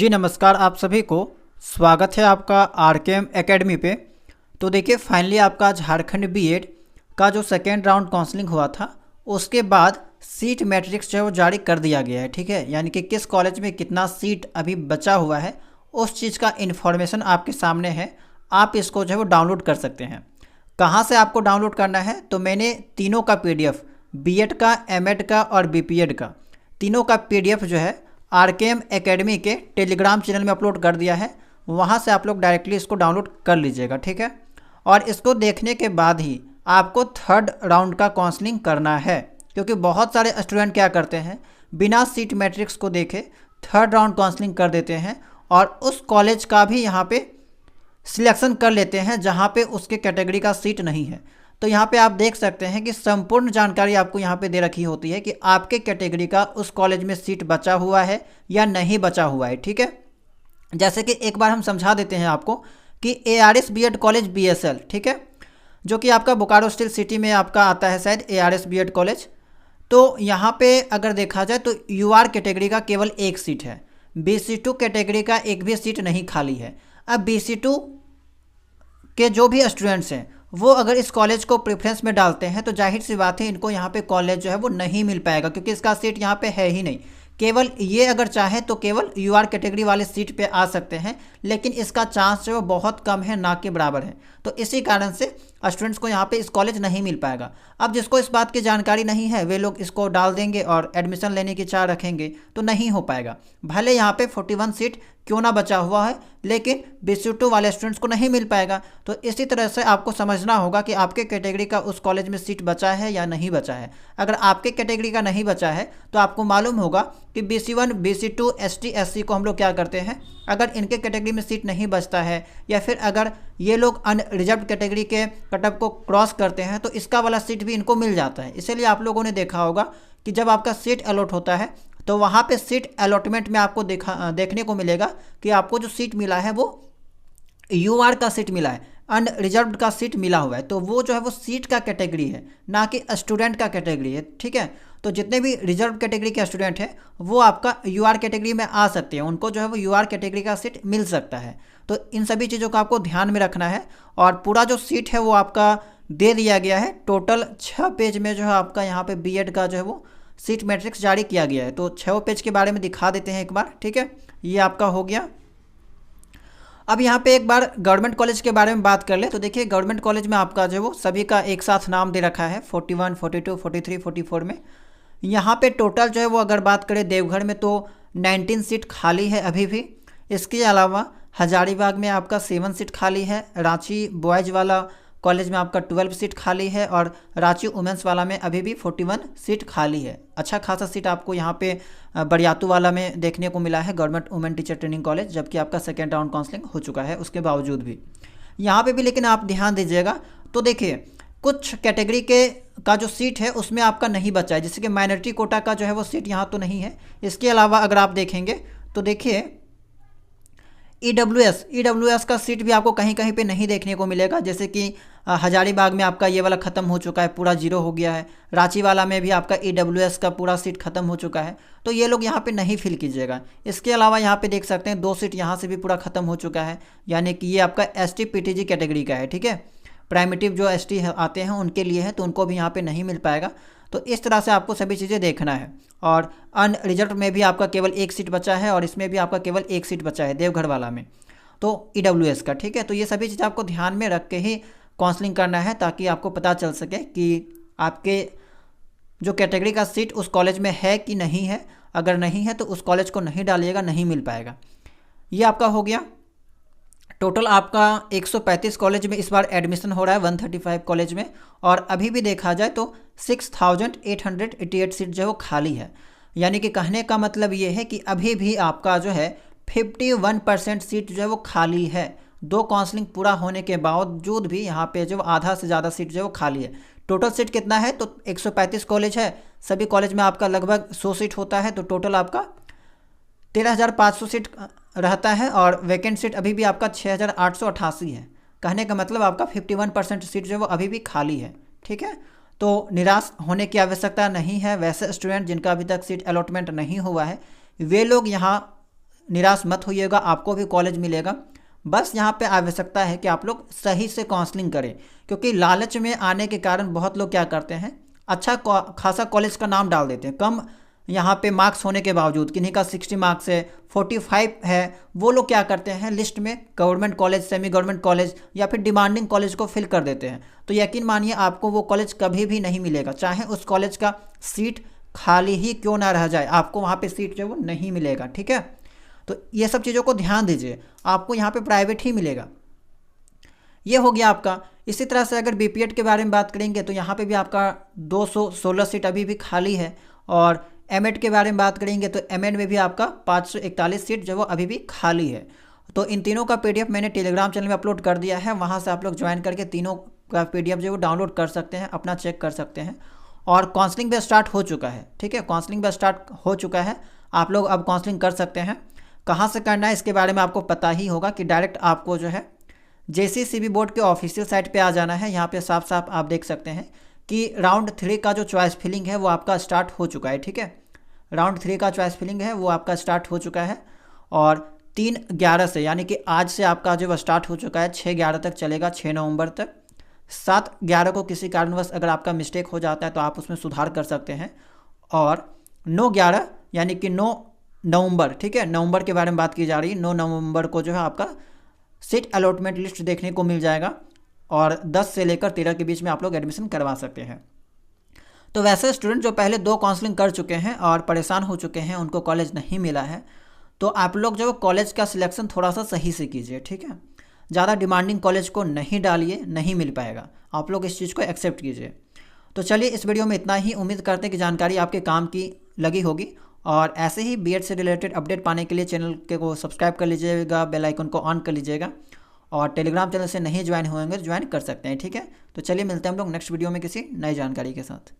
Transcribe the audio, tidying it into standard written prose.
जी नमस्कार, आप सभी को स्वागत है आपका आरकेएम एकेडमी पे। तो देखिए फाइनली आपका झारखंड बीएड का जो सेकेंड राउंड काउंसलिंग हुआ था उसके बाद सीट मैट्रिक्स जो है वो जारी कर दिया गया है। ठीक है, यानी कि किस कॉलेज में कितना सीट अभी बचा हुआ है उस चीज़ का इन्फॉर्मेशन आपके सामने है। आप इसको जो है वो डाउनलोड कर सकते हैं। कहाँ से आपको डाउनलोड करना है, तो मैंने तीनों का पीडीएफ, बीएड का, एमएड का और बीपीएड का, तीनों का पीडीएफ जो है आरकेएम एकेडमी के टेलीग्राम चैनल में अपलोड कर दिया है। वहाँ से आप लोग डायरेक्टली इसको डाउनलोड कर लीजिएगा। ठीक है, और इसको देखने के बाद ही आपको थर्ड राउंड का काउंसलिंग करना है, क्योंकि बहुत सारे स्टूडेंट क्या करते हैं, बिना सीट मैट्रिक्स को देखे थर्ड राउंड काउंसलिंग कर देते हैं और उस कॉलेज का भी यहाँ पे सिलेक्शन कर लेते हैं जहाँ पे उसके कैटेगरी का सीट नहीं है। तो यहाँ पे आप देख सकते हैं कि संपूर्ण जानकारी आपको यहाँ पे दे रखी होती है कि आपके कैटेगरी का उस कॉलेज में सीट बचा हुआ है या नहीं बचा हुआ है। ठीक है, जैसे कि एक बार हम समझा देते हैं आपको कि एआरएस बीएड कॉलेज बीएसएल, ठीक है, जो कि आपका बोकारो स्टील सिटी में आपका आता है शायद एआरएस बीएड कॉलेज। तो यहाँ पे अगर देखा जाए तो यूआर कैटेगरी का केवल एक सीट है, BC2 कैटेगरी का एक भी सीट नहीं खाली है। अब BC2 के जो भी स्टूडेंट्स हैं वो अगर इस कॉलेज को प्रेफरेंस में डालते हैं तो जाहिर सी बात है इनको यहाँ पे कॉलेज जो है वो नहीं मिल पाएगा, क्योंकि इसका सीट यहाँ पे है ही नहीं। केवल ये अगर चाहे तो केवल यूआर कैटेगरी वाले सीट पे आ सकते हैं, लेकिन इसका चांस जो है वो बहुत कम है, ना के बराबर है। तो इसी कारण से स्टूडेंट्स को यहाँ पे इस कॉलेज नहीं मिल पाएगा। अब जिसको इस बात की जानकारी नहीं है वे लोग इसको डाल देंगे और एडमिशन लेने की चाह रखेंगे तो नहीं हो पाएगा। भले यहाँ पे 41 सीट क्यों ना बचा हुआ है, लेकिन BC2 वाले स्टूडेंट्स को नहीं मिल पाएगा। तो इसी तरह से आपको समझना होगा कि आपके कैटेगरी का उस कॉलेज में सीट बचा है या नहीं बचा है। अगर आपके कैटेगरी का नहीं बचा है तो आपको मालूम होगा कि BC1, BC2, ST, SC को हम लोग क्या करते हैं, अगर इनके कैटेगरी में सीट नहीं बचता है या फिर अगर ये लोग अनरिजर्व कैटेगरी के कटअप को क्रॉस करते हैं तो इसका वाला सीट भी इनको मिल जाता है। इसीलिए आप लोगों ने देखा होगा कि जब आपका सीट अलॉट होता है तो वहाँ पे सीट अलॉटमेंट में आपको देखने को मिलेगा कि आपको जो सीट मिला है वो यूआर का सीट मिला है, अनरिजर्व्ड का सीट मिला हुआ है। तो वो जो है वो सीट का कैटेगरी है, ना कि स्टूडेंट का कैटेगरी है। ठीक है, तो जितने भी रिजर्व कैटेगरी के स्टूडेंट हैं वो आपका यूआर कैटेगरी में आ सकते हैं, उनको जो है वो यूआर कैटेगरी का सीट मिल सकता है। तो इन सभी चीज़ों को आपको ध्यान में रखना है। और पूरा जो सीट है वो आपका दे दिया गया है, टोटल 6 पेज में जो है आपका यहाँ पे बीएड का जो है वो सीट मैट्रिक्स जारी किया गया है। तो 6 पेज के बारे में दिखा देते हैं एक बार। ठीक है, ये आपका हो गया। अब यहाँ पे एक बार गवर्नमेंट कॉलेज के बारे में बात कर ले तो देखिए गवर्नमेंट कॉलेज में आपका जो है वो सभी का एक साथ नाम दे रखा है 41, 42, 43, 44 में। यहाँ पे टोटल जो है वो अगर बात करें देवघर में तो 19 सीट खाली है अभी भी। इसके अलावा हजारीबाग में आपका 7 सीट खाली है, रांची बॉयज़ वाला कॉलेज में आपका 12 सीट खाली है और रांची वुमेंस वाला में अभी भी 41 सीट खाली है। अच्छा खासा सीट आपको यहाँ पे बरियातू वाला में देखने को मिला है, government women teacher training college, जबकि आपका सेकेंड राउंड काउंसलिंग हो चुका है उसके बावजूद भी यहाँ पे भी। लेकिन आप ध्यान दीजिएगा तो देखिए कुछ कैटेगरी के का जो सीट है उसमें आपका नहीं बचा है, जैसे कि माइनॉरिटी कोटा का जो है वो सीट यहाँ तो नहीं है। इसके अलावा अगर आप देखेंगे तो देखिए ईडब्ल्यूएस का सीट भी आपको कहीं कहीं पे नहीं देखने को मिलेगा, जैसे कि हजारीबाग में आपका ये वाला ख़त्म हो चुका है, पूरा जीरो हो गया है। रांची वाला में भी आपका ईडब्ल्यूएस का पूरा सीट ख़त्म हो चुका है, तो ये लोग यहाँ पे नहीं फिल कीजिएगा। इसके अलावा यहाँ पे देख सकते हैं 2 सीट यहाँ से भी पूरा ख़त्म हो चुका है, यानी कि ये आपका ST PTG कैटेगरी का है। ठीक है, प्राइमेटिव जो ST आते हैं उनके लिए है, तो उनको भी यहाँ पर नहीं मिल पाएगा। तो इस तरह से आपको सभी चीज़ें देखना है। और अनरिजर्व में भी आपका केवल एक सीट बचा है और इसमें भी आपका केवल एक सीट बचा है देवघर वाला में, तो ईडब्ल्यूएस का। ठीक है, तो ये सभी चीज़ें आपको ध्यान में रख के ही काउंसलिंग करना है, ताकि आपको पता चल सके कि आपके जो कैटेगरी का सीट उस कॉलेज में है कि नहीं है। अगर नहीं है तो उस कॉलेज को नहीं डालिएगा, नहीं मिल पाएगा। ये आपका हो गया। टोटल आपका 135 कॉलेज में इस बार एडमिशन हो रहा है, 135 कॉलेज में। और अभी भी देखा जाए तो 6888 सीट जो है वो खाली है, यानी कि कहने का मतलब ये है कि अभी भी आपका जो है 51% सीट जो है वो खाली है। 2 काउंसलिंग पूरा होने के बावजूद भी यहाँ पे जो आधा से ज़्यादा सीट जो है वो खाली है। टोटल सीट कितना है तो 135 कॉलेज है, सभी कॉलेज में आपका लगभग 100 सीट होता है, तो टोटल आपका 13,500 सीट रहता है और वैकेंट सीट अभी भी आपका 6,888 है। कहने का मतलब आपका 51% सीट जो है वो अभी भी खाली है। ठीक है, तो निराश होने की आवश्यकता नहीं है। वैसे स्टूडेंट जिनका अभी तक सीट अलॉटमेंट नहीं हुआ है वे लोग यहाँ निराश मत होइएगा, आपको भी कॉलेज मिलेगा। बस यहाँ पे आवश्यकता है कि आप लोग सही से काउंसलिंग करें, क्योंकि लालच में आने के कारण बहुत लोग क्या करते हैं, अच्छा खासा कॉलेज का नाम डाल देते हैं। कम यहाँ पे मार्क्स होने के बावजूद, किन्हीं का 60 मार्क्स है, 45 है, वो लोग क्या करते हैं लिस्ट में government college, semi government college या फिर डिमांडिंग कॉलेज को फिल कर देते हैं। तो यकीन मानिए आपको वो कॉलेज कभी भी नहीं मिलेगा, चाहे उस कॉलेज का सीट खाली ही क्यों ना रह जाए, आपको वहाँ पे सीट जो है वो नहीं मिलेगा। ठीक है, तो ये सब चीज़ों को ध्यान दीजिए, आपको यहाँ पे प्राइवेट ही मिलेगा। ये हो गया आपका। इसी तरह से अगर बीपीएड के बारे में बात करेंगे तो यहाँ पे भी आपका 216 सीट अभी भी खाली है। और एमएड के बारे में बात करेंगे तो एमएड में भी आपका 541 सीट जो वो अभी भी खाली है। तो इन तीनों का पीडीएफ मैंने टेलीग्राम चैनल में अपलोड कर दिया है, वहाँ से आप लोग ज्वाइन करके तीनों का पीडीएफ जो वो डाउनलोड कर सकते हैं, अपना चेक कर सकते हैं। और काउंसलिंग भी स्टार्ट हो चुका है। ठीक है, काउंसलिंग भी स्टार्ट हो चुका है, आप लोग अब काउंसलिंग कर सकते हैं। कहाँ से करना है इसके बारे में आपको पता ही होगा कि डायरेक्ट आपको जो है जेसीसीबी बोर्ड के ऑफिशियल साइट पे आ जाना है। यहाँ पे साफ साफ आप देख सकते हैं कि राउंड 3 का जो चॉइस फिलिंग है वो आपका स्टार्ट हो चुका है। ठीक है, राउंड 3 का चॉइस फिलिंग है वो आपका स्टार्ट हो चुका है और 3/11 से, यानी कि आज से आपका जो स्टार्ट हो चुका है, 6/11 तक चलेगा, 6 नवंबर तक। 7/11 को किसी कारणवश अगर आपका मिस्टेक हो जाता है तो आप उसमें सुधार कर सकते हैं। और 9/11 यानी कि 9 नवंबर, ठीक है, नवंबर के बारे में बात की जा रही है, 9 नवंबर को जो है आपका सीट अलॉटमेंट लिस्ट देखने को मिल जाएगा और 10 से लेकर 13 के बीच में आप लोग एडमिशन करवा सकते हैं। तो वैसे स्टूडेंट जो पहले 2 काउंसलिंग कर चुके हैं और परेशान हो चुके हैं, उनको कॉलेज नहीं मिला है, तो आप लोग जो कॉलेज का सिलेक्शन थोड़ा सा सही से कीजिए। ठीक है, ज़्यादा डिमांडिंग कॉलेज को नहीं डालिए, नहीं मिल पाएगा, आप लोग इस चीज़ को एक्सेप्ट कीजिए। तो चलिए इस वीडियो में इतना ही, उम्मीद करते हैं कि जानकारी आपके काम की लगी होगी। और ऐसे ही बीएड से रिलेटेड अपडेट पाने के लिए चैनल के को सब्सक्राइब कर लीजिएगा, बेल आइकन को ऑन कर लीजिएगा। और टेलीग्राम चैनल से नहीं ज्वाइन होंगे ज्वाइन कर सकते हैं। ठीक है, तो चलिए मिलते हैं हम लोग नेक्स्ट वीडियो में किसी नई जानकारी के साथ।